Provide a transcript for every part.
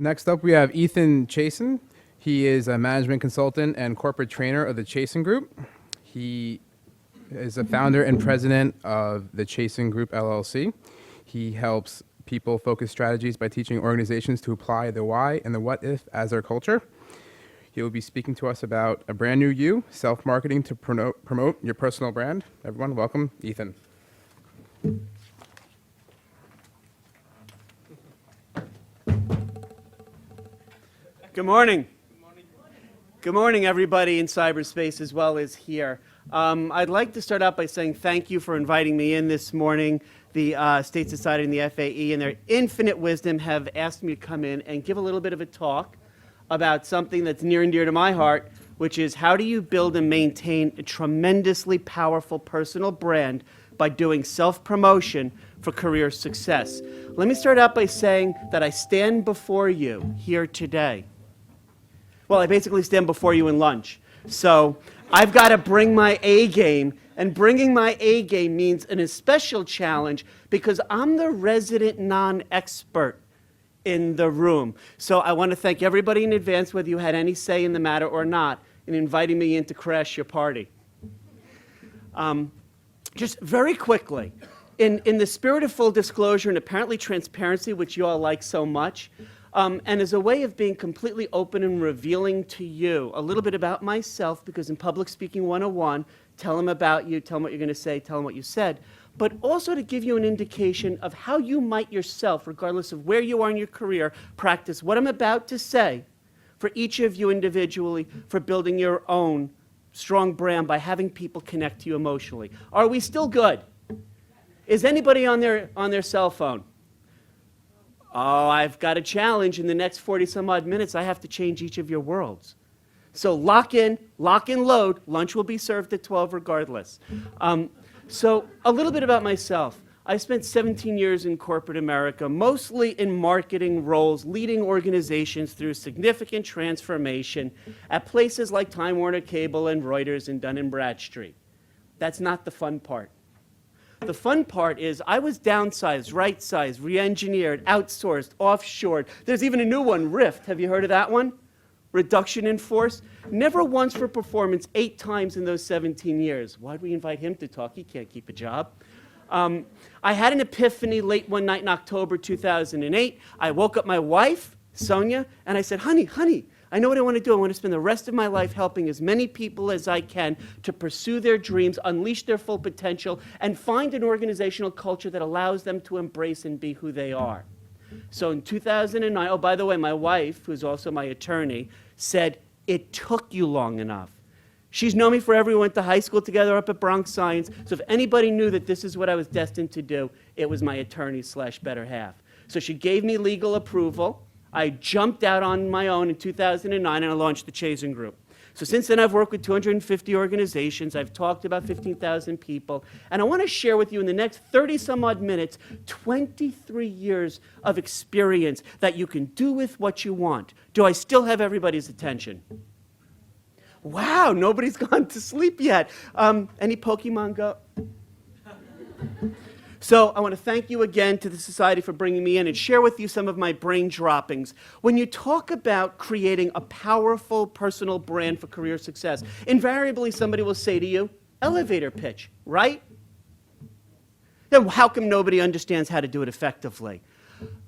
Next up, we have EthanChazin. He is a management consultant and corporate trainer of the Chazin Group. He is a founder and president of the Chazin Group, LLC. He helps people focus strategies by teaching organizations to apply the why and the what if as their culture. He will be speaking to us about a brand new you, self-marketing to promote your personal brand. Everyone, welcome, Ethan. Good morning. Good morning, everybody in cyberspace as well as here. I'd like to start out by saying thank you for inviting me in this morning. The State Society and the FAE, in their infinite wisdom, have asked me to come in and give a little bit of a talk about something that's near and dear to my heart, which is how do you build and maintain a tremendously powerful personal brand by doing self-promotion for career success. Let me start out by saying that I stand before you here today. Well, I basically stand before you in lunch. So I've got to bring my A game, and bringing my A game means an especial challenge because I'm the resident non-expert in the room. So I want to thank everybody in advance, whether you had any say in the matter or not, in inviting me in to crash your party. Just very quickly, in the spirit of full disclosure and apparently transparency, which you all like so much, and as a way of being completely open and revealing to you a little bit about myself, because in Public Speaking 101, tell them about you, tell them what you're going to say, tell them what you said, but also to give you an indication of how you might yourself, regardless of where you are in your career, practice what I'm about to say for each of you individually for building your own strong brand by having people connect to you emotionally. Are we still good? Is anybody on their cell phone? Oh, I've got a challenge. In the next 40 some odd minutes, I have to change each of your worlds. So lock in, load. Lunch will be served at 12 regardless. So a little bit about myself. I spent 17 years in corporate America, mostly in marketing roles, leading organizations through significant transformation at places like Time Warner Cable and Reuters and Dun & Bradstreet. That's not the fun part. The fun part is I was downsized, right-sized, re-engineered, outsourced, offshored. There's even a new one, Rift. Have you heard of that one? Reduction in force. Never once for performance, 8 times in those 17 years. Why'd we invite him to talk? He can't keep a job. I had an epiphany late one night in October 2008. I woke up my wife, Sonia, and I said, honey, I know what I want to do. I want to spend the rest of my life helping as many people as I can to pursue their dreams, unleash their full potential, and find an organizational culture that allows them to embrace and be who they are. So in 2009, oh, by the way, my wife, who's also my attorney, said, it took you long enough. She's known me forever. We went to high school together up at Bronx Science. So if anybody knew that this is what I was destined to do, it was my attorney / better half. So she gave me legal approval. I jumped out on my own in 2009 and I launched the Chazin Group. So since then I've worked with 250 organizations, I've talked to about 15,000 people, and I want to share with you in the next 30 some odd minutes 23 years of experience that you can do with what you want. Do I still have everybody's attention? Wow, nobody's gone to sleep yet. Any Pokemon Go? So I want to thank you again to the Society for bringing me in and share with you some of my brain droppings. When you talk about creating a powerful personal brand for career success, invariably somebody will say to you, elevator pitch, right? Then how come nobody understands how to do it effectively?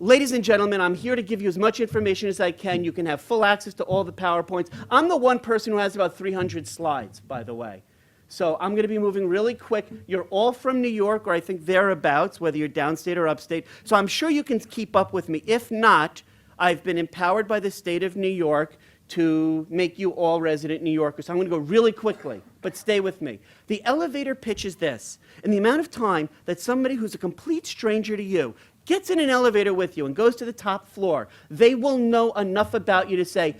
Ladies and gentlemen, I'm here to give you as much information as I can. You can have full access to all the PowerPoints. I'm the one person who has about 300 slides, by the way. So I'm going to be moving really quick. You're all from New York, or I think thereabouts, whether you're downstate or upstate. So I'm sure you can keep up with me. If not, I've been empowered by the state of New York to make you all resident New Yorkers. So I'm going to go really quickly, but stay with me. The elevator pitch is this. In the amount of time that somebody who's a complete stranger to you gets in an elevator with you and goes to the top floor, they will know enough about you to say,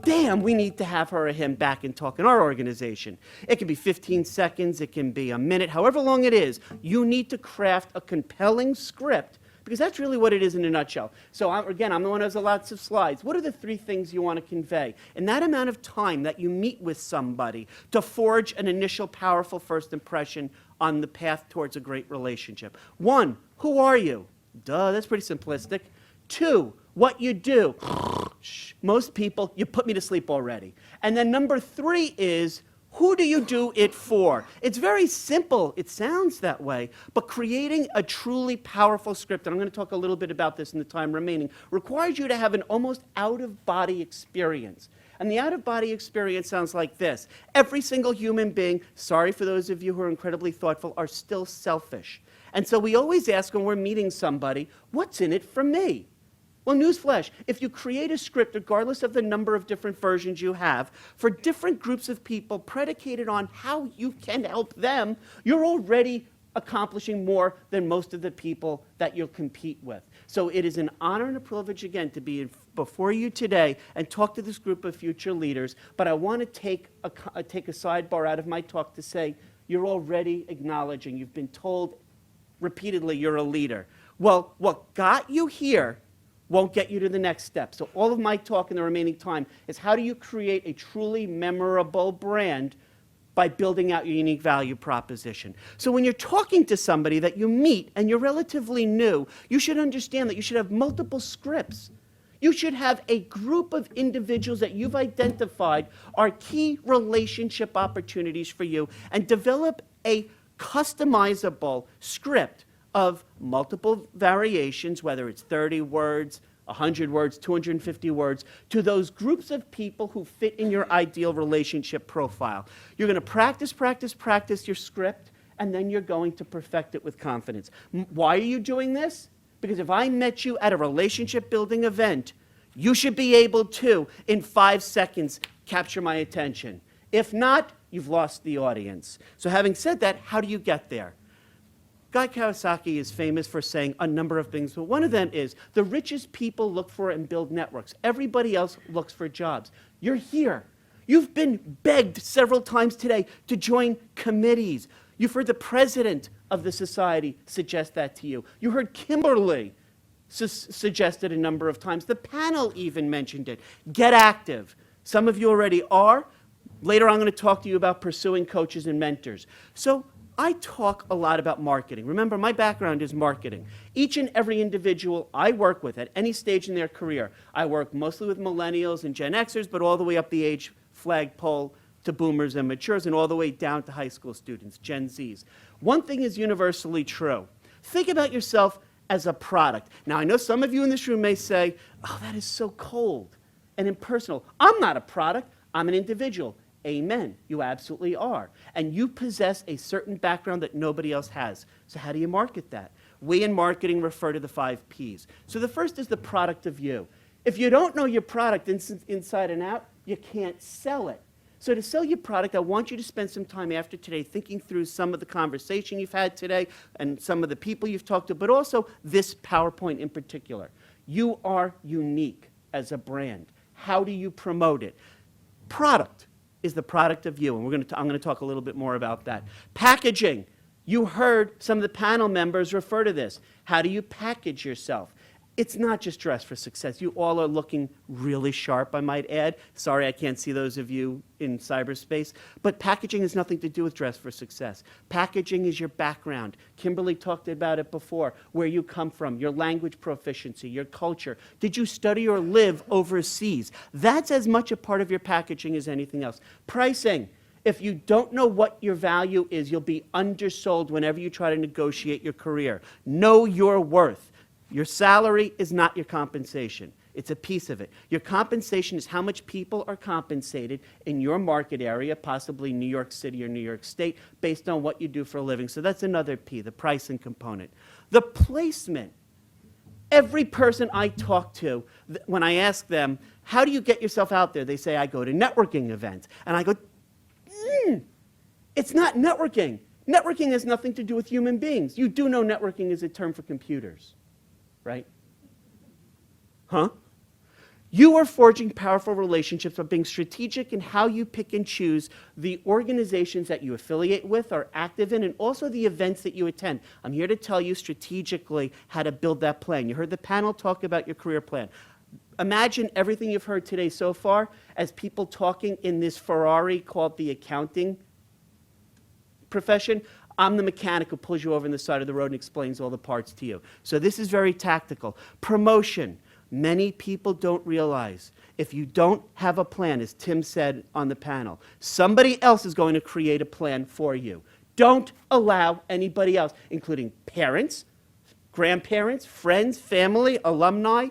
damn, we need to have her or him back and talk in our organization. It can be 15 seconds, it can be a minute, however long it is. You need to craft a compelling script because that's really what it is in a nutshell. So again, I'm the one who has lots of slides. What are the 3 things you want to convey? In that amount of time that you meet with somebody to forge an initial powerful first impression on the path towards a great relationship. 1, who are you? Duh, that's pretty simplistic. 2, what you do. Most people, you put me to sleep already. And then number 3 is, who do you do it for? It's very simple. It sounds that way. But creating a truly powerful script, and I'm going to talk a little bit about this in the time remaining, requires you to have an almost out-of-body experience. And the out-of-body experience sounds like this. Every single human being, sorry for those of you who are incredibly thoughtful, are still selfish. And so we always ask when we're meeting somebody, what's in it for me? Well, newsflash, if you create a script, regardless of the number of different versions you have, for different groups of people predicated on how you can help them, you're already accomplishing more than most of the people that you'll compete with. So it is an honor and a privilege, again, to be before you today and talk to this group of future leaders. But I want to take a sidebar out of my talk to say, you're already acknowledging, you've been told repeatedly you're a leader. Well, what got you here won't get you to the next step. So all of my talk in the remaining time is how do you create a truly memorable brand by building out your unique value proposition. So when you're talking to somebody that you meet and you're relatively new, you should understand that you should have multiple scripts. You should have a group of individuals that you've identified are key relationship opportunities for you, and develop a customizable script of multiple variations, whether it's 30 words, 100 words, 250 words, to those groups of people who fit in your ideal relationship profile. You're going to practice your script, and then you're going to perfect it with confidence. Why are you doing this? Because if I met you at a relationship-building event, you should be able to, in 5 seconds, capture my attention. If not, you've lost the audience. So having said that, how do you get there? Guy Kawasaki is famous for saying a number of things, but one of them is the richest people look for and build networks. Everybody else looks for jobs. You're here. You've been begged several times today to join committees. You've heard the president of the society suggest that to you. You heard Kimberly suggest it a number of times. The panel even mentioned it. Get active. Some of you already are. Later I'm going to talk to you about pursuing coaches and mentors. So I talk a lot about marketing. Remember, my background is marketing. Each and every individual I work with at any stage in their career, I work mostly with millennials and Gen Xers, but all the way up the age flagpole to boomers and matures, and all the way down to high school students, Gen Zs. One thing is universally true. Think about yourself as a product. Now, I know some of you in this room may say, oh, that is so cold and impersonal. I'm not a product. I'm an individual. Amen. You absolutely are. And you possess a certain background that nobody else has. So how do you market that? We in marketing refer to the 5 Ps. So the first is the product of you. If you don't know your product inside and out, you can't sell it. So to sell your product, I want you to spend some time after today thinking through some of the conversation you've had today and some of the people you've talked to, but also this PowerPoint in particular. You are unique as a brand. How do you promote it? Product is the product of you, and I'm going to talk a little bit more about that. Packaging. You heard some of the panel members refer to this. How do you package yourself? It's not just dress for success. You all are looking really sharp, I might add. Sorry, I can't see those of you in cyberspace. But packaging has nothing to do with dress for success. Packaging is your background. Kimberly talked about it before, where you come from, your language proficiency, your culture. Did you study or live overseas? That's as much a part of your packaging as anything else. Pricing. If you don't know what your value is, you'll be undersold whenever you try to negotiate your career. Know your worth. Your salary is not your compensation. It's a piece of it. Your compensation is how much people are compensated in your market area, possibly New York City or New York State, based on what you do for a living. So that's another P, the pricing component. The placement. Every person I talk to, when I ask them, how do you get yourself out there? They say, I go to networking events. And I go, it's not networking. Networking has nothing to do with human beings. You do know networking is a term for computers, right? Huh? You are forging powerful relationships by being strategic in how you pick and choose the organizations that you affiliate with, are active in, and also the events that you attend. I'm here to tell you strategically how to build that plan. You heard the panel talk about your career plan. Imagine everything you've heard today so far as people talking in this Ferrari called the accounting profession. I'm the mechanic who pulls you over on the side of the road and explains all the parts to you. So this is very tactical. Promotion. Many people don't realize if you don't have a plan, as Tim said on the panel, somebody else is going to create a plan for you. Don't allow anybody else, including parents, grandparents, friends, family, alumni.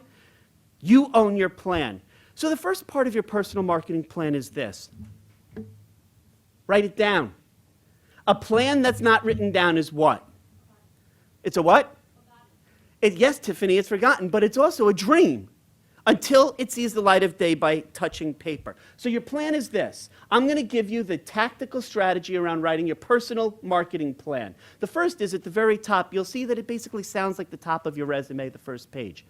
You own your plan. So the first part of your personal marketing plan is this. Write it down. A plan that's not written down is what? It's a what? Yes, Tiffany, it's forgotten, but it's also a dream until it sees the light of day by touching paper. So your plan is this. I'm going to give you the tactical strategy around writing your personal marketing plan. The first is at the very top. You'll see that it basically sounds like the top of your resume, the first page.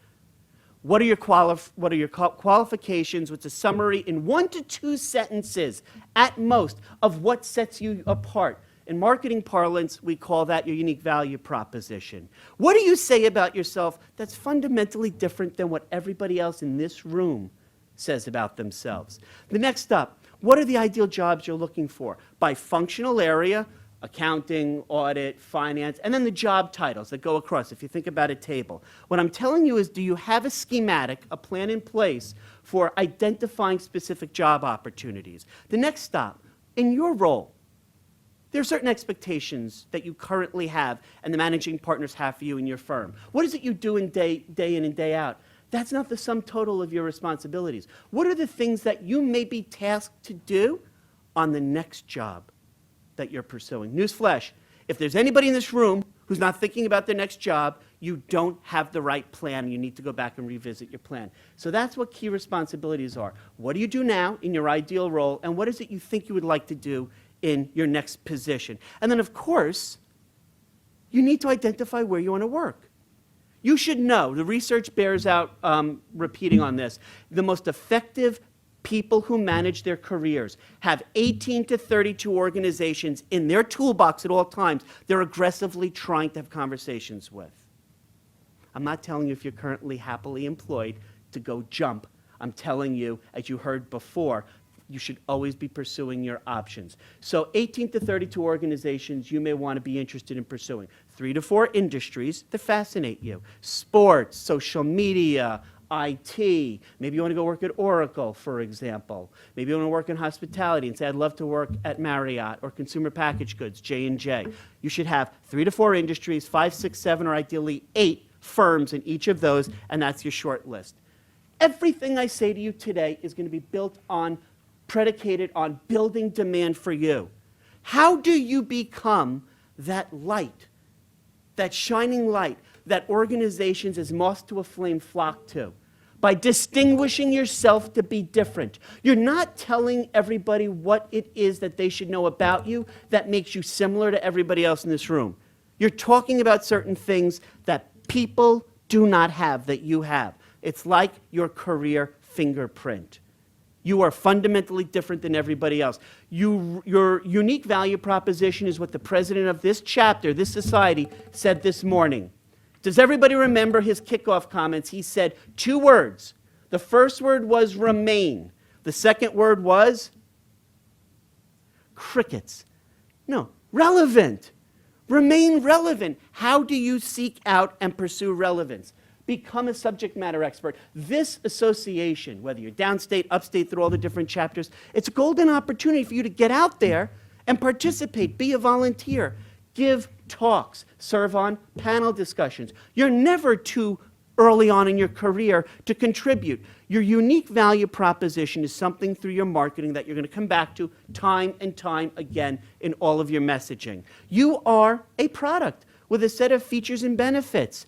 What are your qualifications? What's a summary in 1 to 2 sentences at most of what sets you apart? In marketing parlance, we call that your unique value proposition. What do you say about yourself that's fundamentally different than what everybody else in this room says about themselves? The next up, what are the ideal jobs you're looking for? By functional area, accounting, audit, finance, and then the job titles that go across, if you think about a table. What I'm telling you is, do you have a schematic, a plan in place for identifying specific job opportunities? The next stop, in your role, there are certain expectations that you currently have and the managing partners have for you in your firm. What is it you do day in and day out? That's not the sum total of your responsibilities. What are the things that you may be tasked to do on the next job that you're pursuing? Newsflash, if there's anybody in this room who's not thinking about their next job, you don't have the right plan. You need to go back and revisit your plan. So that's what key responsibilities are. What do you do now in your ideal role, and what is it you think you would like to do in your next position? And then, of course, you need to identify where you want to work. You should know, the research bears out repeating on this, the most effective people who manage their careers have 18 to 32 organizations in their toolbox at all times they're aggressively trying to have conversations with. I'm not telling you if you're currently happily employed to go jump. I'm telling you, as you heard before, you should always be pursuing your options. So 18 to 32 organizations you may want to be interested in pursuing. 3 to 4 industries that fascinate you. Sports, social media, IT. Maybe you want to go work at Oracle, for example. Maybe you want to work in hospitality and say, I'd love to work at Marriott or consumer packaged goods, J&J. You should have 3 to 4 industries, 5, 6, 7, or ideally 8 firms in each of those, and that's your short list. Everything I say to you today is going to be predicated on building demand for you. How do you become that light, that shining light that organizations as moths to a flame flock to? By distinguishing yourself to be different. You're not telling everybody what it is that they should know about you that makes you similar to everybody else in this room. You're talking about certain things that people do not have that you have. It's like your career fingerprint. You are fundamentally different than everybody else. Your unique value proposition is what the president of this chapter, this society, said this morning. Does everybody remember his kickoff comments? He said 2 words. The first word was remain. The second word was crickets. No, relevant. Remain relevant. How do you seek out and pursue relevance? Become a subject matter expert. This association, whether you're downstate, upstate, through all the different chapters, it's a golden opportunity for you to get out there and participate, be a volunteer, give talks, serve on panel discussions. You're never too early on in your career to contribute. Your unique value proposition is something through your marketing that you're going to come back to time and time again in all of your messaging. You are a product with a set of features and benefits.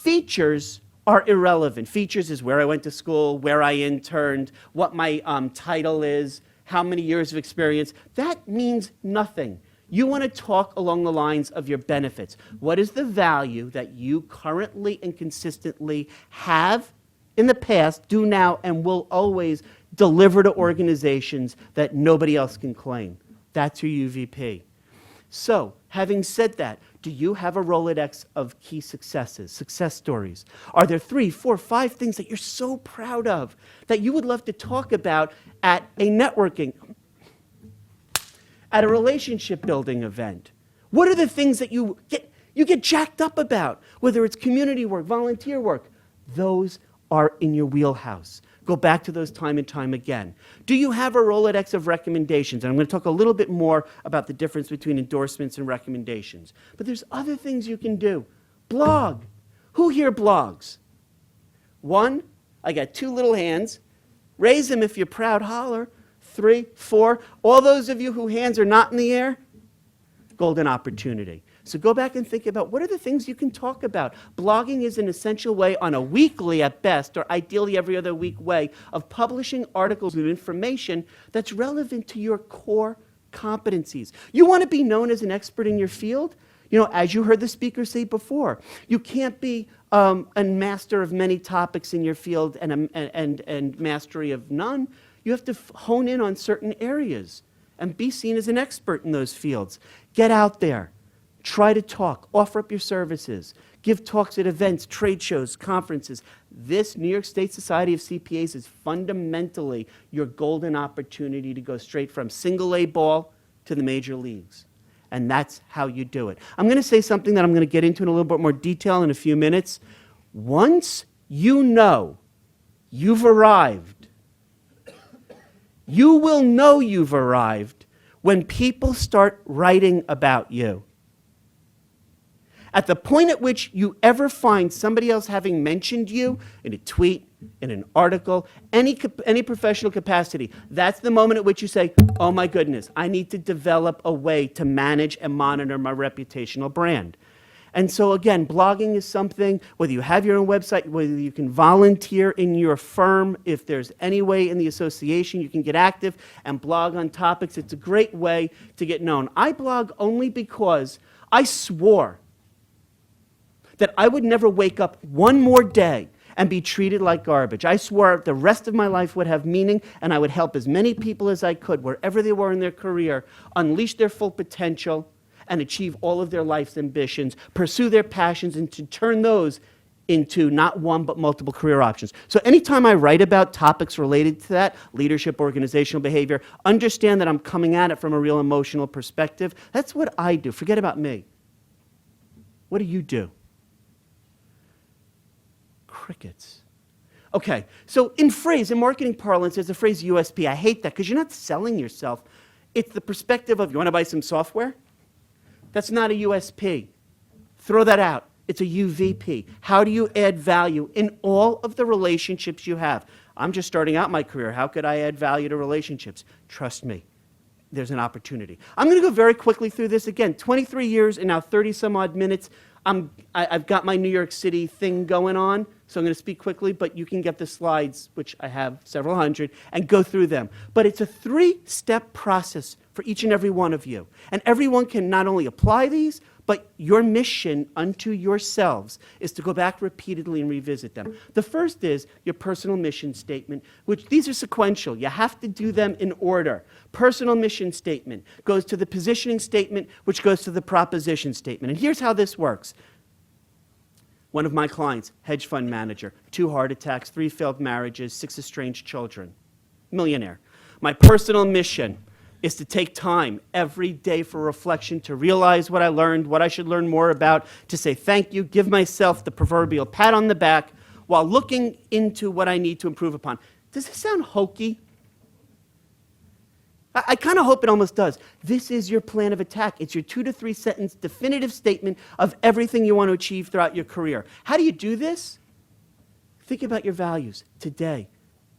Features are irrelevant. Features is where I went to school, where I interned, what my title is, how many years of experience. That means nothing. You want to talk along the lines of your benefits. What is the value that you currently and consistently have in the past, do now, and will always deliver to organizations that nobody else can claim? That's your UVP. So, having said that, do you have a Rolodex of key successes, success stories? Are there 3, 4, 5 things that you're so proud of that you would love to talk about at a networking, at a relationship building event? What are the things that you get jacked up about? Whether it's community work, volunteer work, Those are in your wheelhouse. Go back to those time and time again. Do you have a Rolodex of recommendations? And I'm going to talk a little bit more about the difference between endorsements and recommendations. But there's other things you can do. Blog. Who here blogs? One, I got 2 little hands. Raise them if you're proud, holler. 3, 4. All those of you whose hands are not in the air, golden opportunity. So go back and think about what are the things you can talk about. Blogging is an essential way on a weekly at best, or ideally every other week way, of publishing articles with information that's relevant to your core competencies. You want to be known as an expert in your field? You know, as you heard the speaker say before, you can't be a master of many topics in your field and mastery of none. You have to hone in on certain areas and be seen as an expert in those fields. Get out there. Try to talk. Offer up your services. Give talks at events, trade shows, conferences. This New York State Society of CPAs is fundamentally your golden opportunity to go straight from single A ball to the major leagues. And that's how you do it. I'm going to say something that I'm going to get into in a little bit more detail in a few minutes. Once you know you've arrived, you will know you've arrived when people start writing about you. At the point at which you ever find somebody else having mentioned you in a tweet, in an article, any professional capacity, that's the moment at which you say, oh my goodness, I need to develop a way to manage and monitor my reputational brand. And so again, blogging is something, whether you have your own website, whether you can volunteer in your firm, if there's any way in the association you can get active and blog on topics, it's a great way to get known. I blog only because I swore that I would never wake up one more day and be treated like garbage. I swore the rest of my life would have meaning, and I would help as many people as I could, wherever they were in their career, unleash their full potential and achieve all of their life's ambitions, pursue their passions, and to turn those into not one but multiple career options. So anytime I write about topics related to that, leadership, organizational behavior, understand that I'm coming at it from a real emotional perspective. That's what I do. Forget about me. What do you do? Crickets. Okay, so in marketing parlance, there's a phrase USP. I hate that because you're not selling yourself. It's the perspective of, you want to buy some software? That's not a USP. Throw that out. It's a UVP. How do you add value in all of the relationships you have? I'm just starting out my career. How could I add value to relationships? Trust me, there's an opportunity. I'm going to go very quickly through this again. 23 years and now 30 some odd minutes. I've got my New York City thing going on, so I'm going to speak quickly, but you can get the slides, which I have several hundred, and go through them. But it's a 3-step process for each and every one of you. And everyone can not only apply these, but your mission unto yourselves is to go back repeatedly and revisit them. The first is your personal mission statement, which these are sequential. You have to do them in order. Personal mission statement goes to the positioning statement, which goes to the proposition statement. And here's how this works. One of my clients, hedge fund manager, 2 heart attacks, 3 failed marriages, 6 estranged children, millionaire. My personal mission is to take time every day for reflection, to realize what I learned, what I should learn more about, to say thank you, give myself the proverbial pat on the back while looking into what I need to improve upon. Does this sound hokey? I kind of hope it almost does. This is your plan of attack. It's your 2 to 3 sentence definitive statement of everything you want to achieve throughout your career. How do you do this? Think about your values today.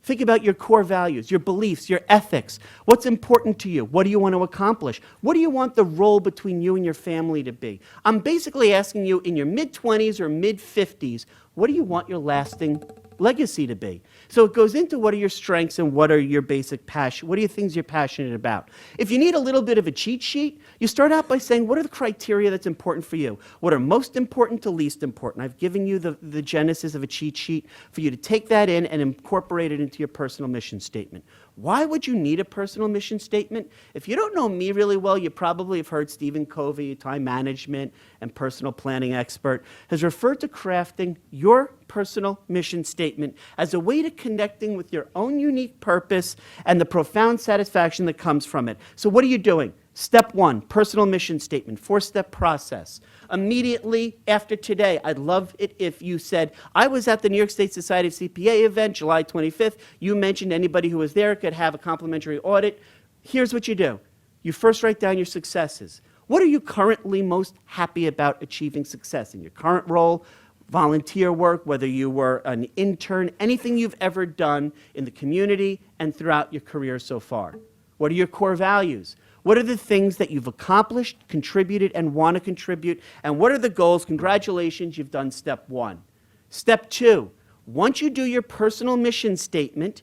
Think about your core values, your beliefs, your ethics. What's important to you? What do you want to accomplish? What do you want the role between you and your family to be? I'm basically asking you in your mid-20s or mid-50s, what do you want your lasting legacy to be? So it goes into what are your strengths and what are your basic passion, what are your things you're passionate about. If you need a little bit of a cheat sheet, you start out by saying, what are the criteria that's important for you? What are most important to least important? I've given you the genesis of a cheat sheet for you to take that in and incorporate it into your personal mission statement. Why would you need a personal mission statement? If you don't know me really well, you probably have heard Stephen Covey, a time management and personal planning expert, has referred to crafting your personal mission statement as a way to connecting with your own unique purpose and the profound satisfaction that comes from it. So what are you doing? Step 1, personal mission statement, 4-step process. Immediately after today, I'd love it if you said, I was at the New York State Society of CPA event, July 25th. You mentioned anybody who was there could have a complimentary audit. Here's what you do. You first write down your successes. What are you currently most happy about achieving success in your current role, volunteer work, whether you were an intern, anything you've ever done in the community and throughout your career so far? What are your core values? What are the things that you've accomplished, contributed, and want to contribute? And what are the goals? Congratulations, you've done step 1. Step 2, once you do your personal mission statement,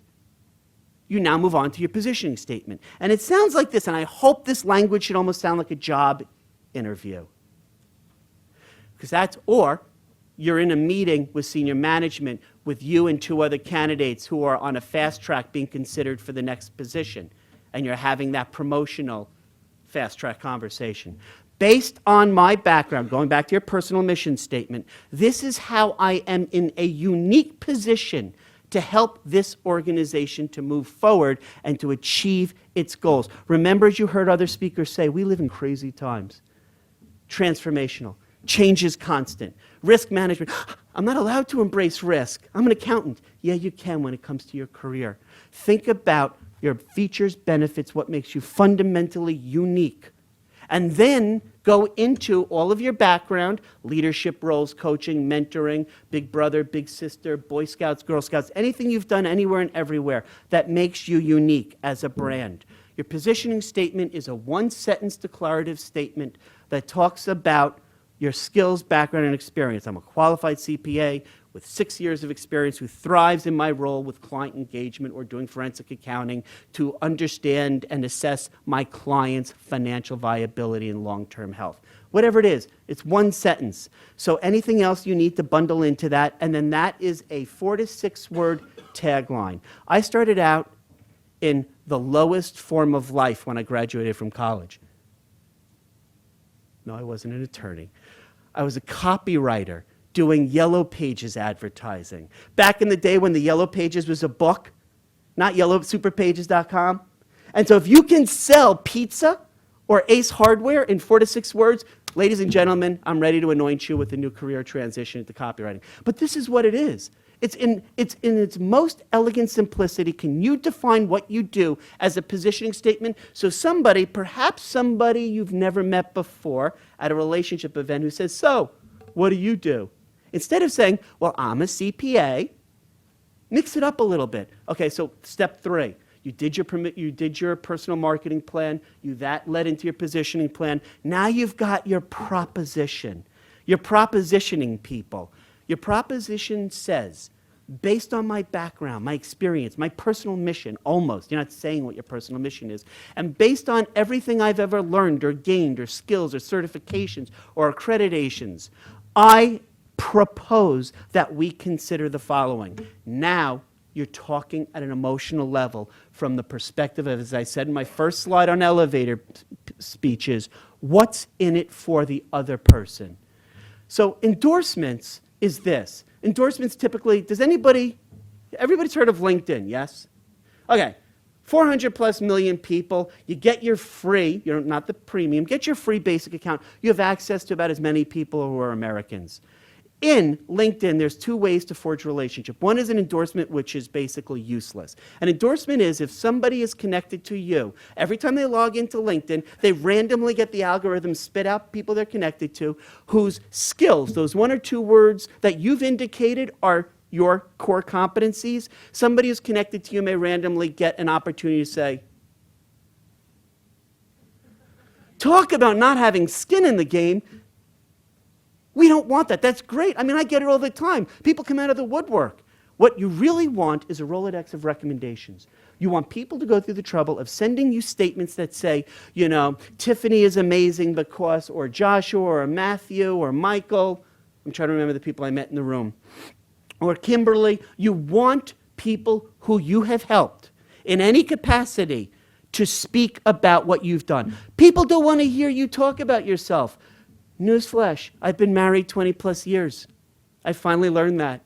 you now move on to your positioning statement. And it sounds like this, and I hope this language should almost sound like a job interview. Because that's, or you're in a meeting with senior management with you and 2 other candidates who are on a fast track being considered for the next position. And you're having that promotional fast track conversation. Based on my background, going back to your personal mission statement, this is how I am in a unique position to help this organization to move forward and to achieve its goals. Remember, as you heard other speakers say, we live in crazy times. Transformational. Change is constant. Risk management. I'm not allowed to embrace risk. I'm an accountant. Yeah, you can when it comes to your career. Think about your features, benefits, what makes you fundamentally unique. And then go into all of your background, leadership roles, coaching, mentoring, big brother, big sister, Boy Scouts, Girl Scouts, anything you've done anywhere and everywhere that makes you unique as a brand. Your positioning statement is a 1-sentence declarative statement that talks about your skills, background, and experience. I'm a qualified CPA with 6 years of experience who thrives in my role with client engagement or doing forensic accounting to understand and assess my client's financial viability and long-term health. Whatever it is, it's 1 sentence. So anything else you need to bundle into that, and then that is a 4 to 6 word tagline. I started out in the lowest form of life when I graduated from college. No, I wasn't an attorney. I was a copywriter doing Yellow Pages advertising. Back in the day when the Yellow Pages was a book, not superpages.com. And so if you can sell pizza or Ace Hardware in 4 to 6 words, ladies and gentlemen, I'm ready to anoint you with a new career transition into copywriting. But this is what it is. It's in its most elegant simplicity. Can you define what you do as a positioning statement? So somebody, perhaps somebody you've never met before at a relationship event who says, so, what do you do? Instead of saying, well, I'm a CPA, mix it up a little bit. Okay, so step 3. You did your personal marketing plan. That led into your positioning plan. Now you've got your proposition. You're propositioning people. Your proposition says, based on my background, my experience, my personal mission, almost, you're not saying what your personal mission is, and based on everything I've ever learned or gained or skills or certifications or accreditations, I propose that we consider the following. Now, you're talking at an emotional level from the perspective of, as I said in my first slide on elevator speeches, what's in it for the other person? So endorsements is this. Endorsements typically, everybody's heard of LinkedIn, yes? Okay, 400 plus million people, you get your free, not the premium, get your free basic account. You have access to about as many people who are Americans. In LinkedIn, there's 2 ways to forge a relationship. One is an endorsement, which is basically useless. An endorsement is if somebody is connected to you, every time they log into LinkedIn, they randomly get the algorithm spit out people they're connected to whose skills, those 1 or 2 words that you've indicated are your core competencies. Somebody who's connected to you may randomly get an opportunity to say, talk about not having skin in the game. We don't want that. That's great. I mean, I get it all the time. People come out of the woodwork. What you really want is a Rolodex of recommendations. You want people to go through the trouble of sending you statements that say, Tiffany is amazing because, or Joshua, or Matthew, or Michael. I'm trying to remember the people I met in the room. Or Kimberly. You want people who you have helped in any capacity to speak about what you've done. People don't want to hear you talk about yourself. Newsflash, I've been married 20 plus years. I finally learned that.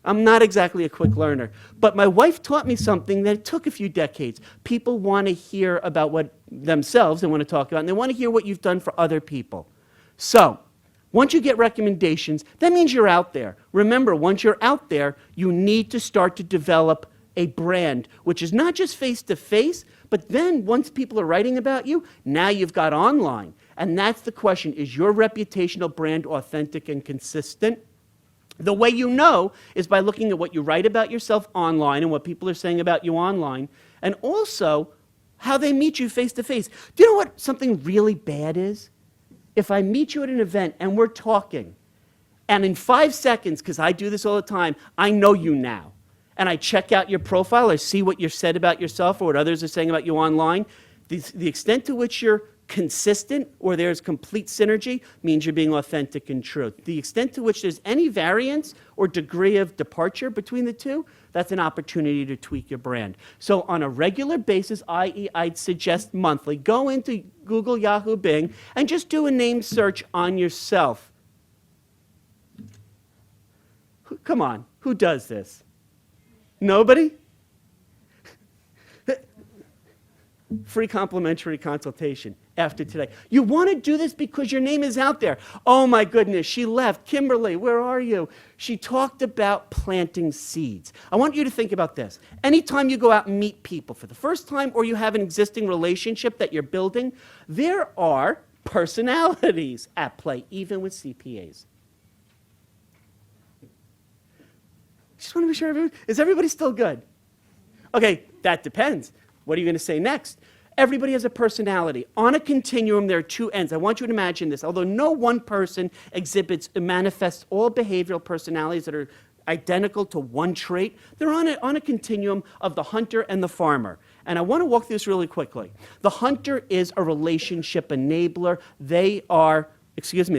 I'm not exactly a quick learner. But my wife taught me something that took a few decades. People want to hear about what themselves they want to talk about, and they want to hear what you've done for other people. So, once you get recommendations, that means you're out there. Remember, once you're out there, you need to start to develop a brand, which is not just face-to-face, but then once people are writing about you, now you've got online. And that's the question, is your reputational brand authentic and consistent? The way you know is by looking at what you write about yourself online and what people are saying about you online, and also how they meet you face-to-face. Do you know what something really bad is? If I meet you at an event and we're talking, and in 5 seconds, because I do this all the time, I know you now, and I check out your profile or see what you've said about yourself or what others are saying about you online, the extent to which you're consistent or there's complete synergy means you're being authentic and true. The extent to which there's any variance or degree of departure between the two, that's an opportunity to tweak your brand. So on a regular basis, i.e. I'd suggest monthly, go into Google, Yahoo, Bing, and just do a name search on yourself. Come on, who does this? Nobody? Free complimentary consultation after today. You want to do this because your name is out there. Oh my goodness, she left. Kimberly, where are you? She talked about planting seeds. I want you to think about this. Anytime you go out and meet people for the first time or you have an existing relationship that you're building, there are personalities at play, even with CPAs. Just want to be sure, is everybody still good? Okay, that depends. What are you going to say next? Everybody has a personality. On a continuum, there are two ends. I want you to imagine this. Although no one person manifests all behavioral personalities that are identical to one trait, they're on a continuum of the hunter and the farmer. And I want to walk through this really quickly. The hunter is a relationship enabler. The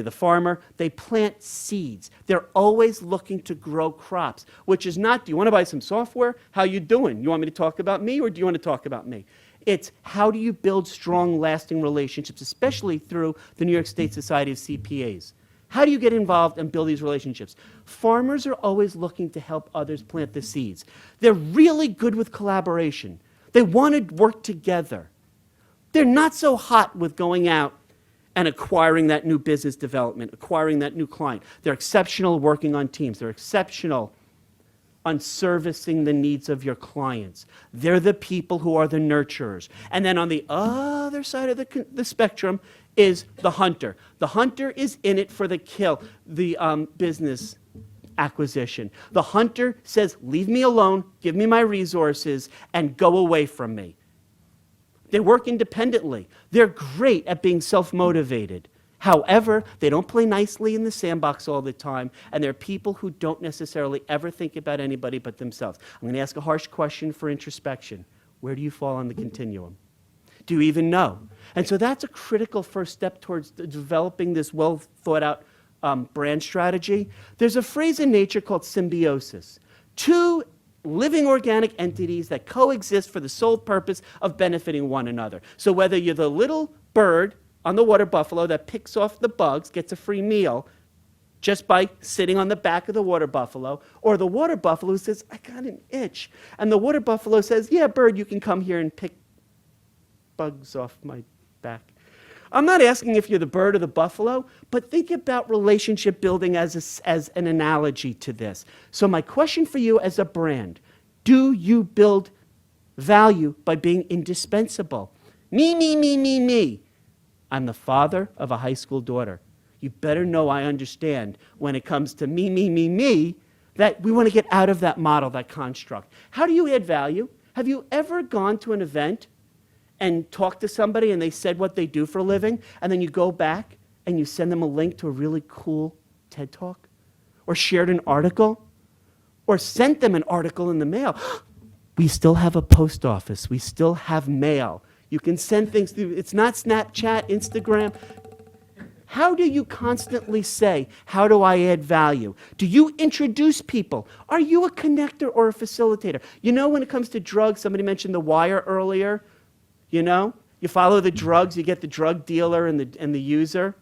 farmer, they plant seeds. They're always looking to grow crops, which is not, do you want to buy some software? How you doing? You want me to talk about me or do you want to talk about me? It's how do you build strong, lasting relationships, especially through the New York State Society of CPAs. How do you get involved and build these relationships? Farmers are always looking to help others plant the seeds. They're really good with collaboration. They want to work together. They're not so hot with going out and acquiring that new business development, acquiring that new client. They're exceptional working on teams. They're exceptional on servicing the needs of your clients. They're the people who are the nurturers. And then on the other side of the spectrum is the hunter. The hunter is in it for the kill, the business acquisition. The hunter says, leave me alone, give me my resources, and go away from me. They work independently. They're great at being self-motivated. However, they don't play nicely in the sandbox all the time, and they're people who don't necessarily ever think about anybody but themselves. I'm going to ask a harsh question for introspection. Where do you fall on the continuum? Do you even know? And so that's a critical first step towards developing this well-thought-out brand strategy. There's a phrase in nature called symbiosis. Two living organic entities that coexist for the sole purpose of benefiting one another. So whether you're the little bird on the water buffalo that picks off the bugs, gets a free meal just by sitting on the back of the water buffalo, or the water buffalo says, I got an itch. And the water buffalo says, yeah, bird, you can come here and pick bugs off my back. I'm not asking if you're the bird or the buffalo, but think about relationship building as an analogy to this. So my question for you as a brand, do you build value by being indispensable? Me, me, me, me, me. I'm the father of a high school daughter. You better know I understand when it comes to me, me, me, me, that we want to get out of that model, that construct. How do you add value? Have you ever gone to an event and talked to somebody and they said what they do for a living, and then you go back and you send them a link to a really cool TED Talk? Or shared an article? Or sent them an article in the mail? We still have a post office. We still have mail. You can send things through. It's not Snapchat, Instagram. How do you constantly say, how do I add value? Do you introduce people? Are you a connector or a facilitator? You know, when it comes to drugs, somebody mentioned the wire earlier. You know, you follow the drugs, you get the drug dealer and the user.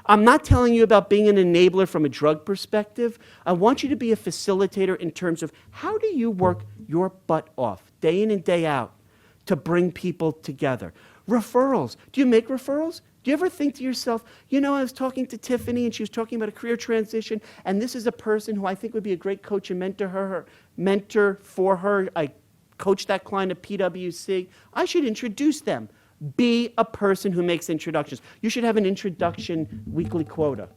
I'm not telling you about being an enabler from a drug perspective. I want you to be a facilitator in terms of how do you work your butt off day in and day out to bring people together. Referrals. Do you make referrals? Do you ever think to yourself, you know, I was talking to Tiffany and she was talking about a career transition, and this is a person who I think would be a great coach and mentor for her. I coached that client at PwC. I should introduce them. Be a person who makes introductions. You should have an introduction weekly quota.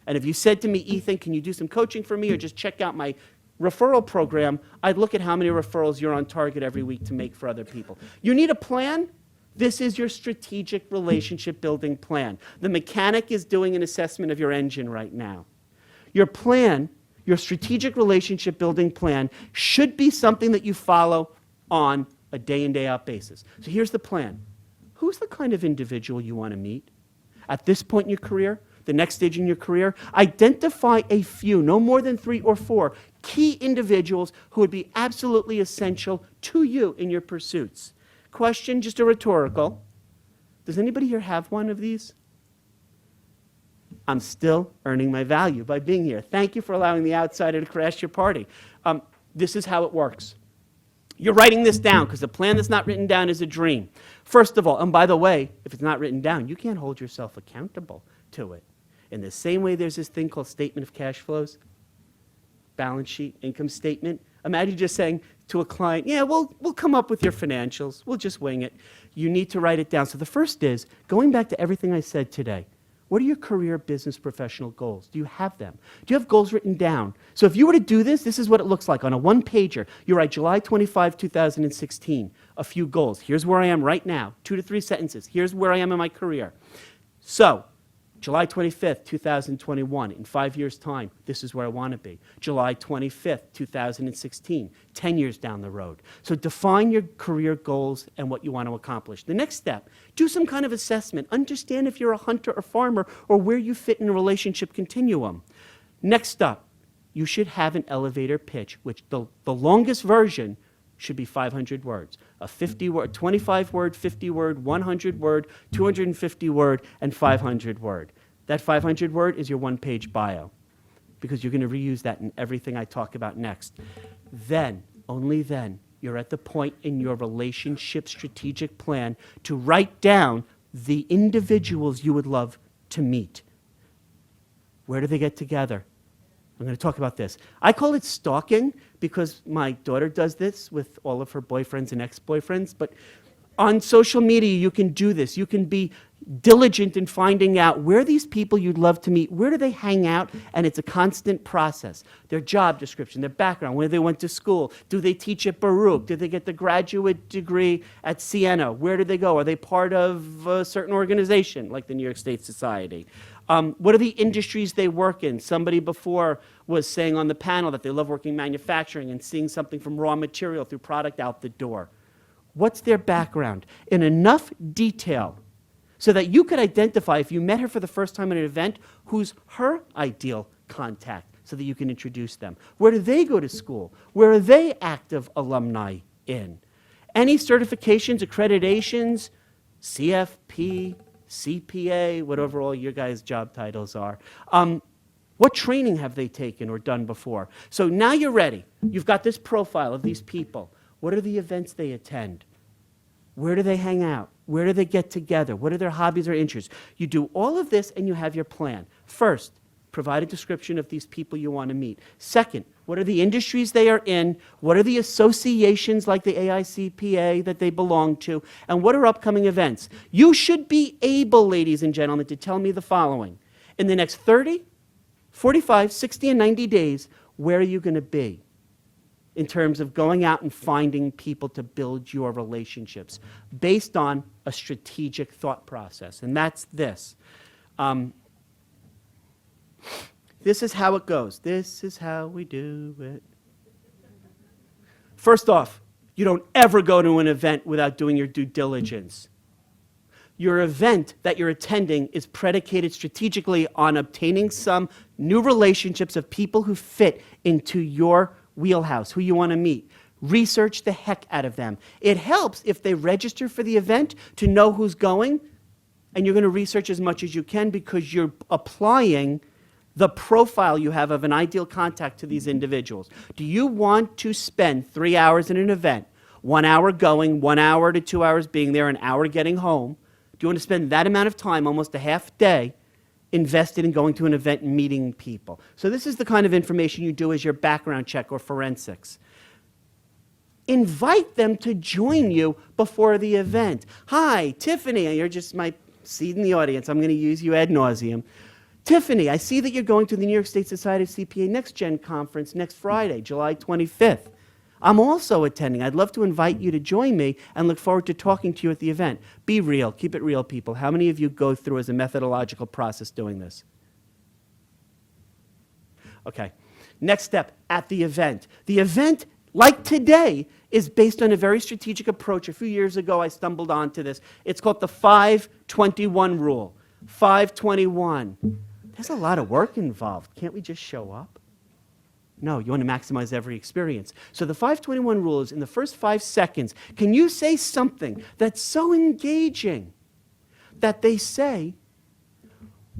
And if you said to me, Ethan, can you do some coaching for me or just check out my referral program, I'd look at how many referrals you're on target every week to make for other people. You need a plan? This is your strategic relationship building plan. The mechanic is doing an assessment of your engine right now. Your plan, your strategic relationship building plan, should be something that you follow on a day in, day out basis. So here's the plan. Who's the kind of individual you want to meet? At this point in your career, the next stage in your career, identify a few, no more than 3 or 4, key individuals who would be absolutely essential to you in your pursuits. Question, just a rhetorical. Does anybody here have one of these? I'm still earning my value by being here. Thank you for allowing the outsider to crash your party. This is how it works. You're writing this down because the plan that's not written down is a dream. First of all, and by the way, if it's not written down, you can't hold yourself accountable to it. In the same way there's this thing called statement of cash flows, balance sheet, income statement. Imagine just saying to a client, yeah, we'll come up with your financials. We'll just wing it. You need to write it down. So the first is, going back to everything I said today, what are your career, business, professional goals? Do you have them? Do you have goals written down? So if you were to do this, this is what it looks like. On a one-pager, you write July 25, 2016, a few goals. Here's where I am right now, 2 to 3 sentences. Here's where I am in my career. So, July 25th, 2021, in 5 years' time, this is where I want to be. July 25th, 2016, 10 years down the road. So define your career goals and what you want to accomplish. The next step, do some kind of assessment. Understand if you're a hunter or farmer or where you fit in a relationship continuum. Next up, you should have an elevator pitch, which the longest version should be 500 words. A 50-word, 25-word, 50-word, 100-word, 250-word, and 500-word. That 500-word is your one-page bio, because you're going to reuse that in everything I talk about next. Then, only then, you're at the point in your relationship strategic plan to write down the individuals you would love to meet. Where do they get together? I'm going to talk about this. I call it stalking because my daughter does this with all of her boyfriends and ex-boyfriends, but on social media you can do this. You can be diligent in finding out where these people you'd love to meet, where do they hang out, and it's a constant process. Their job description, their background, where they went to school, do they teach at Baruch, did they get the graduate degree at Siena, where did they go, are they part of a certain organization like the New York State Society? What are the industries they work in? Somebody before was saying on the panel that they love working in manufacturing and seeing something from raw material through product out the door. What's their background? In enough detail so that you could identify, if you met her for the first time at an event, who's her ideal contact so that you can introduce them. Where do they go to school? Where are they active alumni in? Any certifications, accreditations, CFP, CPA, whatever all your guys' job titles are. What training have they taken or done before? So now you're ready. You've got this profile of these people. What are the events they attend? Where do they hang out? Where do they get together? What are their hobbies or interests? You do all of this and you have your plan. First, provide a description of these people you want to meet. Second, what are the industries they are in? What are the associations like the AICPA that they belong to? And what are upcoming events? You should be able, ladies and gentlemen, to tell me the following. In the next 30, 45, 60, and 90 days, where are you going to be in terms of going out and finding people to build your relationships based on a strategic thought process? And that's this. This is how it goes. This is how we do it. First off, you don't ever go to an event without doing your due diligence. Your event that you're attending is predicated strategically on obtaining some new relationships of people who fit into your wheelhouse, who you want to meet. Research the heck out of them. It helps if they register for the event to know who's going and you're going to research as much as you can because you're applying the profile you have of an ideal contact to these individuals. Do you want to spend 3 hours in an event, 1 hour going, 1 hour to 2 hours being there, an hour getting home? Do you want to spend that amount of time, almost a half day, invested in going to an event and meeting people? So this is the kind of information you do as your background check or forensics. Invite them to join you before the event. Hi, Tiffany, you're just my seat in the audience. I'm going to use you ad nauseum. Tiffany, I see that you're going to the New York State Society of CPA Nextgen conference next Friday, July 25th. I'm also attending. I'd love to invite you to join me and look forward to talking to you at the event. Be real. Keep it real, people. How many of you go through as a methodological process doing this? Okay. Next step, at the event. The event, like today, is based on a very strategic approach. A few years ago, I stumbled onto this. It's called the 521 rule. 521. There's a lot of work involved. Can't we just show up? No, you want to maximize every experience. So the 521 rule is in the first 5 seconds, can you say something that's so engaging that they say,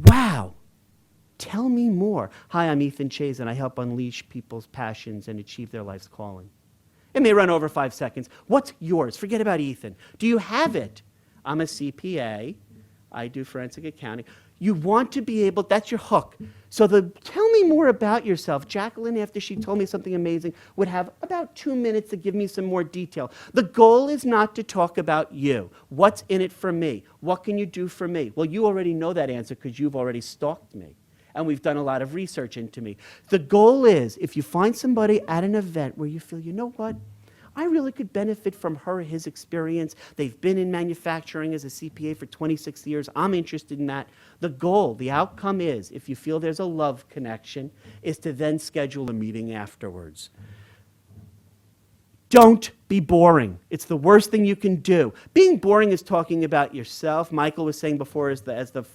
wow, tell me more. Hi, I'm EthanChazin. I help unleash people's passions and achieve their life's calling. It may run over 5 seconds. What's yours? Forget about Ethan. Do you have it? I'm a CPA. I do forensic accounting. You want to be able, that's your hook. So tell me more about yourself. Jacqueline, after she told me something amazing, would have about 2 minutes to give me some more detail. The goal is not to talk about you. What's in it for me? What can you do for me? Well, you already know that answer because you've already stalked me. And we've done a lot of research into me. The goal is, if you find somebody at an event where you feel, you know what? I really could benefit from her or his experience. They've been in manufacturing as a CPA for 26 years. I'm interested in that. The goal, the outcome is, if you feel there's a love connection, is to then schedule a meeting afterwards. Don't be boring. It's the worst thing you can do. Being boring is talking about yourself. Michael was saying before as the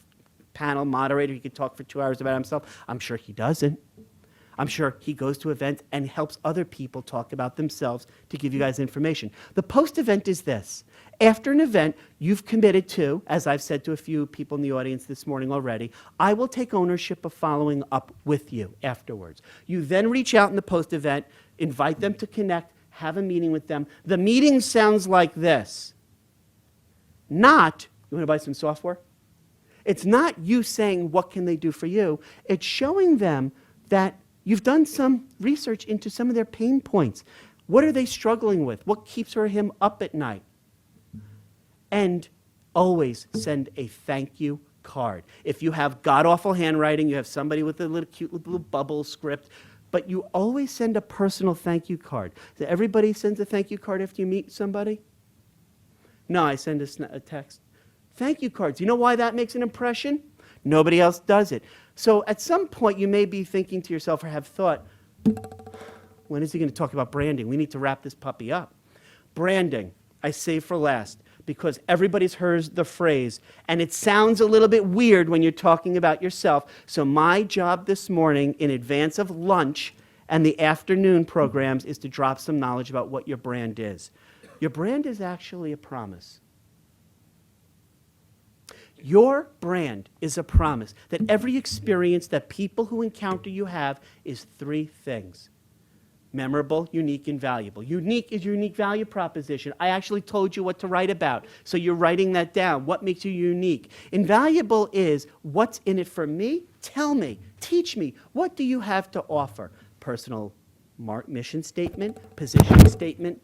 panel moderator, he could talk for 2 hours about himself. I'm sure he doesn't. I'm sure he goes to events and helps other people talk about themselves to give you guys information. The post-event is this. After an event, you've committed to, as I've said to a few people in the audience this morning already, I will take ownership of following up with you afterwards. You then reach out in the post-event, invite them to connect, have a meeting with them. The meeting sounds like this. Not, you want to buy some software? It's not you saying, what can they do for you? It's showing them that you've done some research into some of their pain points. What are they struggling with? What keeps her or him up at night? And always send a thank you card. If you have god-awful handwriting, you have somebody with a little cute little bubble script, but you always send a personal thank you card. So everybody sends a thank you card after you meet somebody? No, I send a text. Thank you cards. You know why that makes an impression? Nobody else does it. So at some point, you may be thinking to yourself or have thought, when is he going to talk about branding? We need to wrap this puppy up. Branding, I save for last, because everybody's heard the phrase, and it sounds a little bit weird when you're talking about yourself. So my job this morning, in advance of lunch and the afternoon programs, is to drop some knowledge about what your brand is. Your brand is actually a promise. Your brand is a promise that every experience that people who encounter you have is 3 things. Memorable, unique, and valuable. Unique is your unique value proposition. I actually told you what to write about, so you're writing that down. What makes you unique? Invaluable is, what's in it for me? Tell me. Teach me. What do you have to offer? Personal mission statement, position statement,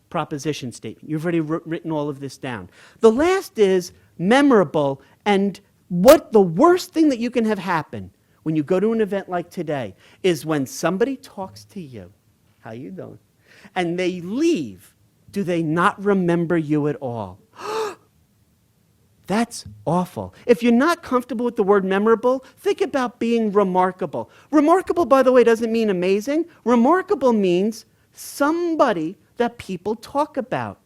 proposition statement. You've already written all of this down. The last is memorable, and what the worst thing that you can have happen when you go to an event like today is when somebody talks to you, how you doing, and they leave, do they not remember you at all? That's awful. If you're not comfortable with the word memorable, think about being remarkable. Remarkable, by the way, doesn't mean amazing. Remarkable means somebody that people talk about.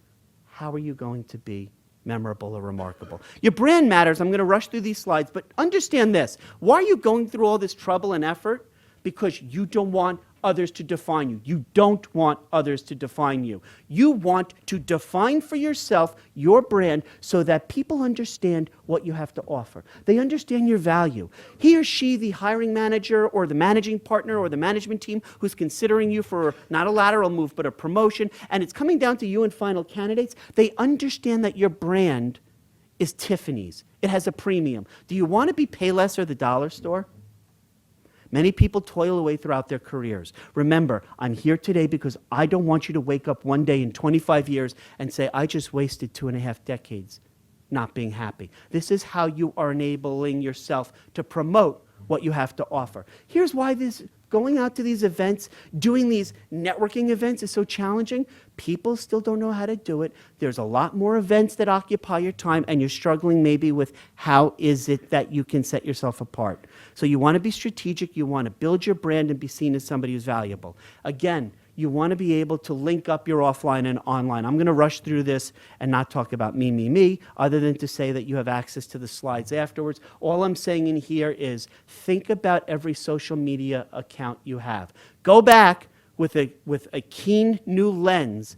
How are you going to be memorable or remarkable? Your brand matters. I'm going to rush through these slides, but understand this. Why are you going through all this trouble and effort? Because you don't want others to define you. You don't want others to define you. You want to define for yourself your brand so that people understand what you have to offer. They understand your value. He or she, the hiring manager or the managing partner or the management team who's considering you for not a lateral move but a promotion, and it's coming down to you and final candidates, they understand that your brand is Tiffany's. It has a premium. Do you want to be Payless or the dollar store? Many people toil away throughout their careers. Remember, I'm here today because I don't want you to wake up one day in 25 years and say, I just wasted 2.5 decades not being happy. This is how you are enabling yourself to promote what you have to offer. Here's why going out to these events, doing these networking events is so challenging. People still don't know how to do it. There's a lot more events that occupy your time, and you're struggling maybe with how is it that you can set yourself apart. So you want to be strategic. You want to build your brand and be seen as somebody who's valuable. Again, you want to be able to link up your offline and online. I'm going to rush through this and not talk about me, other than to say that you have access to the slides afterwards. All I'm saying in here is think about every social media account you have. Go back with a keen new lens,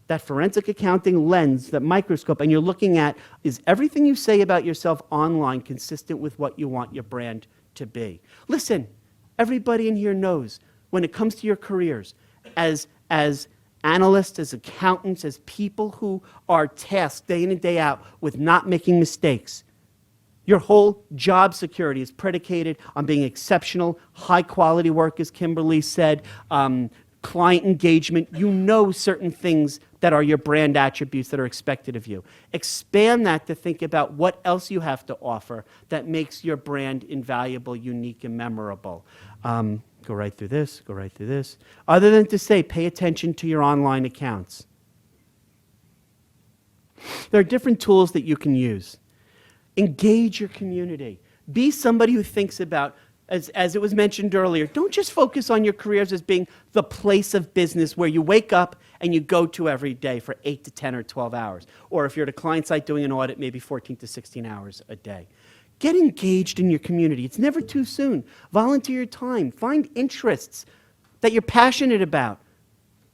that forensic accounting lens, that microscope, and you're looking at, is everything you say about yourself online consistent with what you want your brand to be? Listen, everybody in here knows when it comes to your careers, as analysts, as accountants, as people who are tasked day in and day out with not making mistakes, your whole job security is predicated on being exceptional, high-quality work, as Kimberly said, client engagement. You know certain things that are your brand attributes that are expected of you. Expand that to think about what else you have to offer that makes your brand invaluable, unique, and memorable. Go right through this, go right through this. Other than to say, pay attention to your online accounts. There are different tools that you can use. Engage your community. Be somebody who thinks about, as it was mentioned earlier, don't just focus on your careers as being the place of business where you wake up and you go to every day for 8 to 10 or 12 hours. Or if you're at a client site doing an audit, maybe 14 to 16 hours a day. Get engaged in your community. It's never too soon. Volunteer your time. Find interests that you're passionate about.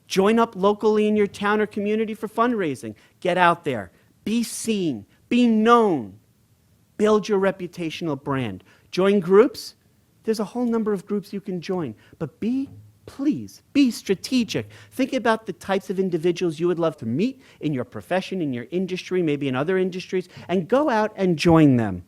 Join up locally in your town or community for fundraising. Get out there. Be seen. Be known. Build your reputational brand. Join groups. There's a whole number of groups you can join. But please, be strategic. Think about the types of individuals you would love to meet in your profession, in your industry, maybe in other industries, and go out and join them.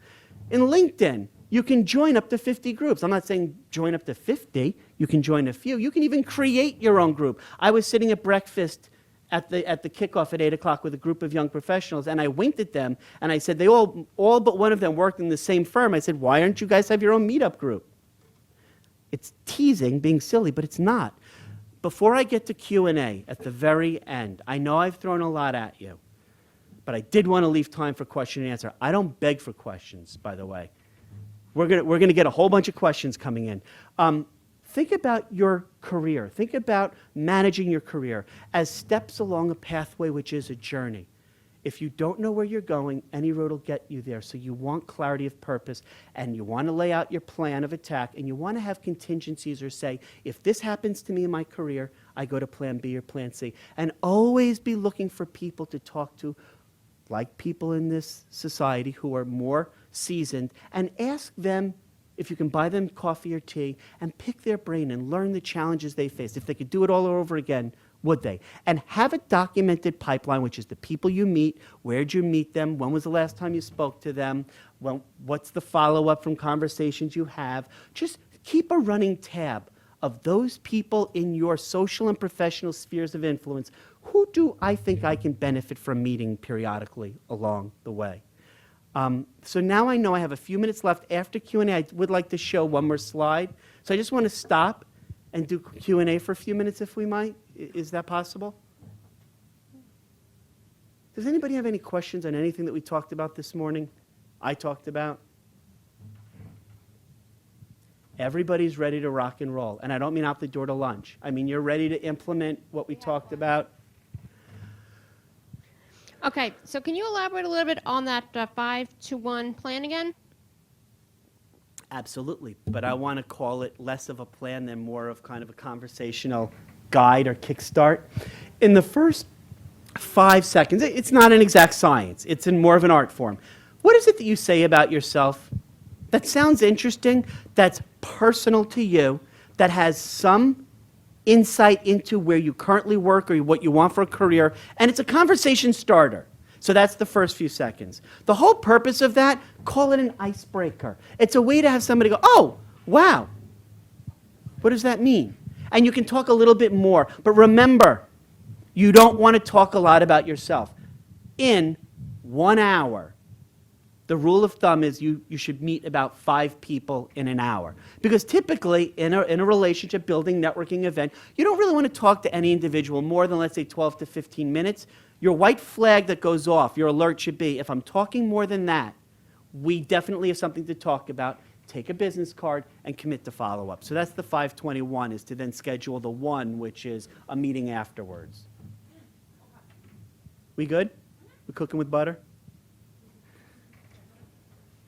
In LinkedIn, you can join up to 50 groups. I'm not saying join up to 50. You can join a few. You can even create your own group. I was sitting at breakfast at the kickoff at 8 o'clock with a group of young professionals, and I winked at them, and I said, they all but one of them worked in the same firm. I said, why don't you guys have your own meetup group? It's teasing, being silly, but it's not. Before I get to Q&A at the very end, I know I've thrown a lot at you, but I did want to leave time for question and answer. I don't beg for questions, by the way. We're gonna get a whole bunch of questions coming in. Think about your career. Think about managing your career as steps along a pathway, which is a journey. If you don't know where you're going, any road will get you there. So you want clarity of purpose, and you want to lay out your plan of attack, and you want to have contingencies or say, if this happens to me in my career, I go to plan B or plan C. And always be looking for people to talk to, like people in this society who are more seasoned, and ask them if you can buy them coffee or tea and pick their brain and learn the challenges they face. If they could do it all over again, would they? And have a documented pipeline, which is the people you meet, where'd you meet them, when was the last time you spoke to them, what's the follow-up from conversations you have. Just keep a running tab of those people in your social and professional spheres of influence. Who do I think I can benefit from meeting periodically along the way? So now I know I have a few minutes left. After Q&A, I would like to show one more slide. So I just want to stop and do Q&A for a few minutes, if we might. Is that possible? Does anybody have any questions on anything that we talked about this morning? I talked about? Everybody's ready to rock and roll. And I don't mean out the door to lunch. I mean, you're ready to implement what we talked about. Okay, so can you elaborate a little bit on that 5-to-1 plan again? Absolutely, but I want to call it less of a plan than more of kind of a conversational guide or kickstart. In the first 5 seconds, it's not an exact science, it's in more of an art form. What is it that you say about yourself that sounds interesting, that's personal to you, that has some insight into where you currently work or what you want for a career, and it's a conversation starter. So that's the first few seconds. The whole purpose of that, call it an icebreaker. It's a way to have somebody go, oh, wow, what does that mean? And you can talk a little bit more, but remember, you don't want to talk a lot about yourself. In 1 hour, the rule of thumb is you should meet about 5 people in an hour. Because typically, in a relationship building, networking event, you don't really want to talk to any individual more than, let's say, 12 to 15 minutes. Your white flag that goes off, your alert should be, if I'm talking more than that, we definitely have something to talk about. Take a business card and commit to follow-up. So that's the 521, is to then schedule the 1, which is a meeting afterwards. We good? We cooking with butter?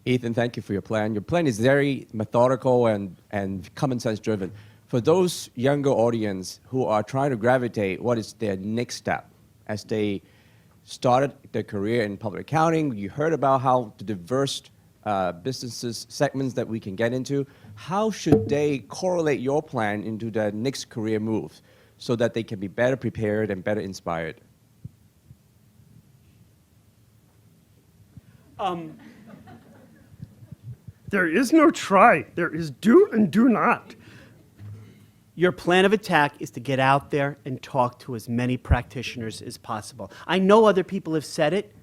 Ethan, thank you for your plan. Your plan is very methodical and common sense driven. For those younger audience who are trying to gravitate, what is their next step? As they started their career in public accounting, you heard about how the diverse businesses segments that we can get into. How should they correlate your plan into their next career move so that they can be better prepared and better inspired? There is no try. There is do and do not. Your plan of attack is to get out there and talk to as many practitioners as possible. I know other people have said it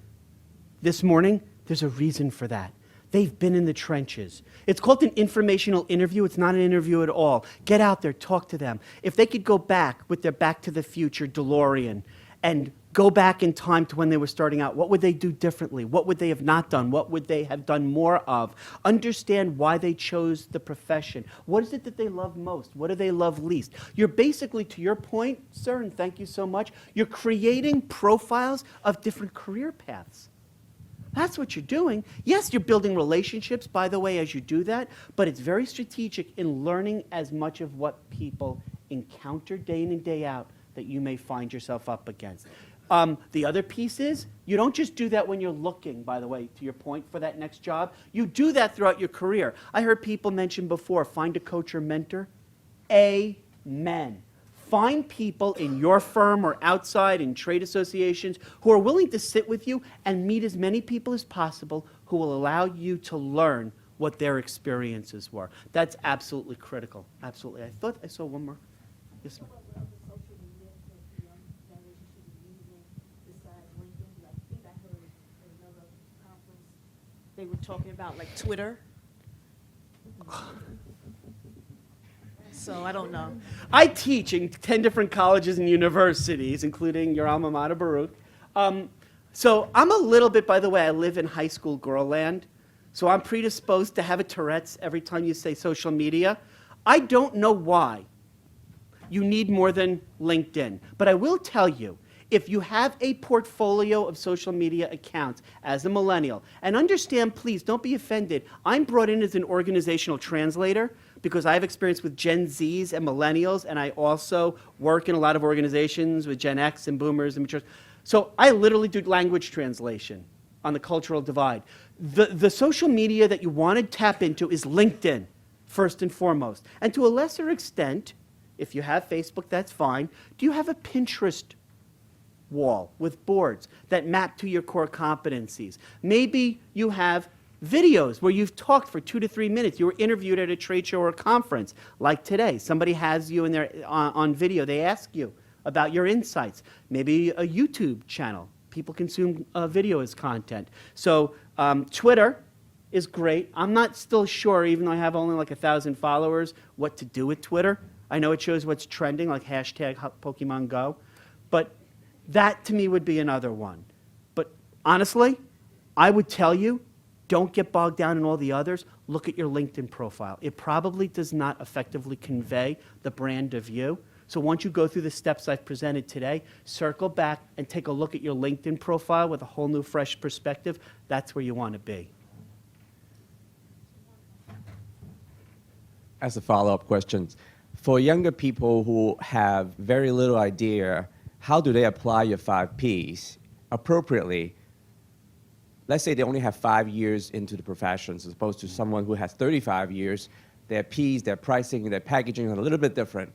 this morning. There's a reason for that. They've been in the trenches. It's called an informational interview. It's not an interview at all. Get out there, talk to them. If they could go back with their Back to the Future DeLorean and go back in time to when they were starting out, what would they do differently? What would they have not done? What would they have done more of? Understand why they chose the profession. What is it that they love most? What do they love least? You're basically, to your point, sir, and thank you so much, you're creating profiles of different career paths. That's what you're doing. Yes, you're building relationships, by the way, as you do that, but it's very strategic in learning as much of what people encounter day in and day out that you may find yourself up against. The other piece is, you don't just do that when you're looking, by the way, to your point, for that next job. You do that throughout your career. I heard people mention before, find a coach or mentor. Amen. Find people in your firm or outside in trade associations who are willing to sit with you and meet as many people as possible who will allow you to learn what their experiences were. That's absolutely critical. Absolutely. I thought I saw one more. Yes, ma'am. They were talking about like Twitter. So I don't know. I teach in 10 different colleges and universities, including your alma mater, Baruch. So I'm a little bit, by the way, I live in high school girl land, so I'm predisposed to have a Tourette's every time you say social media. I don't know why you need more than LinkedIn, but I will tell you, if you have a portfolio of social media accounts as a millennial, and understand, please, don't be offended, I'm brought in as an organizational translator because I have experience with Gen Zs and millennials, and I also work in a lot of organizations with Gen X and boomers and matures. So I literally do language translation on the cultural divide. The social media that you want to tap into is LinkedIn, first and foremost. And to a lesser extent, if you have Facebook, that's fine. Do you have a Pinterest wall with boards that map to your core competencies? Maybe you have videos where you've talked for 2 to 3 minutes. You were interviewed at a trade show or a conference, like today. Somebody has you in there on video. They ask you about your insights. Maybe a YouTube channel. People consume video as content. So Twitter is great. I'm not still sure, even though I have only like 1,000 followers, what to do with Twitter. I know it shows what's trending, like hashtag Pokemon Go. But that, to me, would be another one. But honestly, I would tell you, don't get bogged down in all the others. Look at your LinkedIn profile. It probably does not effectively convey the brand of you. So once you go through the steps I've presented today, circle back and take a look at your LinkedIn profile with a whole new, fresh perspective. That's where you want to be. as a follow-up question, for younger people who have very little idea, how do they apply your 5 Ps appropriately? Let's say they only have 5 years into the profession as opposed to someone who has 35 years. Their Ps, their pricing, their packaging are a little bit different.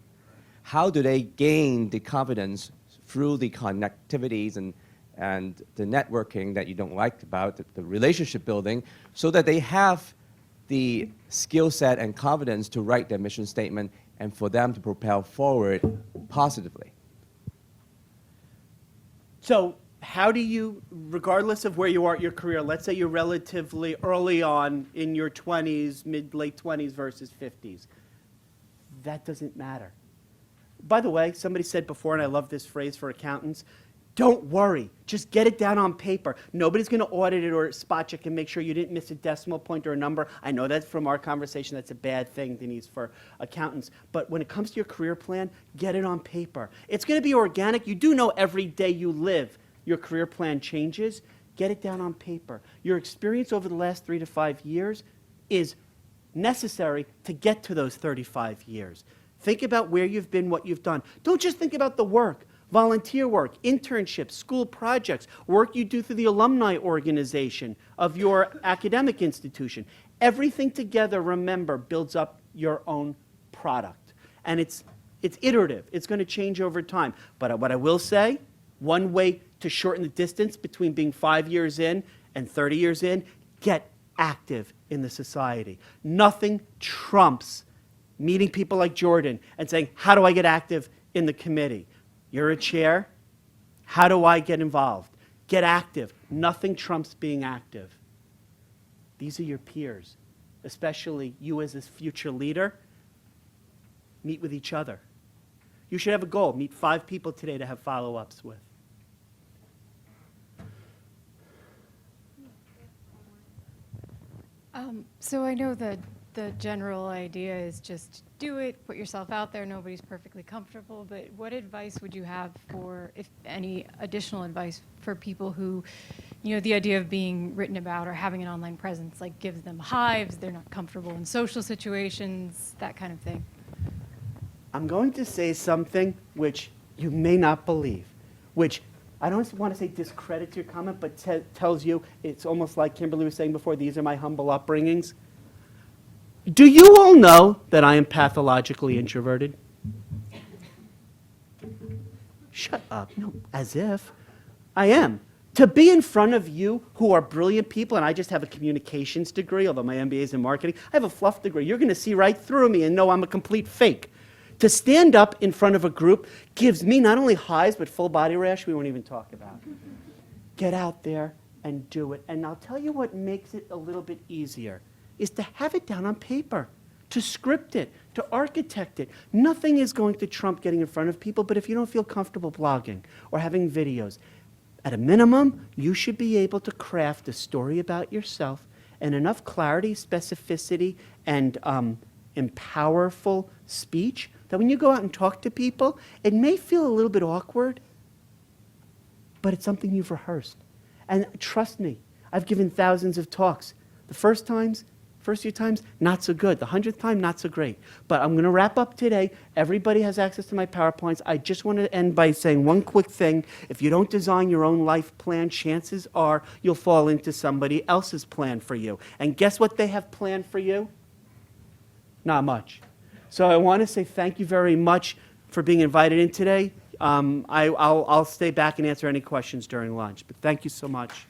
How do they gain the confidence through the connectivities and the networking that you don't like about, the relationship building, so that they have the skill set and confidence to write their mission statement and for them to propel forward positively? So how do you, regardless of where you are at your career, let's say you're relatively early on in your 20s, late 20s versus 50s, that doesn't matter. By the way, somebody said before, and I love this phrase for accountants, don't worry, just get it down on paper. Nobody's going to audit it or spot check and make sure you didn't miss a decimal point or a number. I know that from our conversation, that's a bad thing, Denise, for accountants. But when it comes to your career plan, get it on paper. It's going to be organic. You do know every day you live, your career plan changes. Get it down on paper. Your experience over the last 3 to 5 years is necessary to get to those 35 years. Think about where you've been, what you've done. Don't just think about the work. Volunteer work, internships, school projects, work you do through the alumni organization of your academic institution. Everything together, remember, builds up your own product. And it's iterative. It's going to change over time. But what I will say, one way to shorten the distance between being 5 years in and 30 years in, get active in the society. Nothing trumps meeting people like Jordan and saying, how do I get active in the committee? You're a chair. How do I get involved? Get active. Nothing trumps being active. These are your peers, especially you as a future leader. Meet with each other. You should have a goal. Meet 5 people today to have follow-ups with. So I know that the general idea is just do it, put yourself out there, nobody's perfectly comfortable, but what advice would you have for, if any additional advice for people who, you know, the idea of being written about or having an online presence, like gives them hives, they're not comfortable in social situations, that kind of thing? I'm going to say something which you may not believe, which I don't want to say discredits your comment, but tells you, it's almost like Kimberly was saying before, these are my humble upbringings. Do you all know that I am pathologically introverted? Shut up. No, as if. I am. To be in front of you who are brilliant people, and I just have a communications degree, although my MBA is in marketing, I have a fluff degree. You're going to see right through me and know I'm a complete fake. To stand up in front of a group gives me not only highs, but full body rash we won't even talk about. Get out there and do it. And I'll tell you what makes it a little bit easier is to have it down on paper, to script it, to architect it. Nothing is going to trump getting in front of people, but if you don't feel comfortable blogging or having videos, at a minimum, you should be able to craft a story about yourself and enough clarity, specificity, and empowerful speech that when you go out and talk to people, it may feel a little bit awkward, but it's something you've rehearsed. And trust me, I've given thousands of talks. The first few times, not so good. The 100th time, not so great. But I'm going to wrap up today. Everybody has access to my PowerPoints. I just want to end by saying one quick thing. If you don't design your own life plan, chances are you'll fall into somebody else's plan for you. And guess what they have planned for you? Not much. So I want to say thank you very much for being invited in today. I'll stay back and answer any questions during lunch. But thank you so much.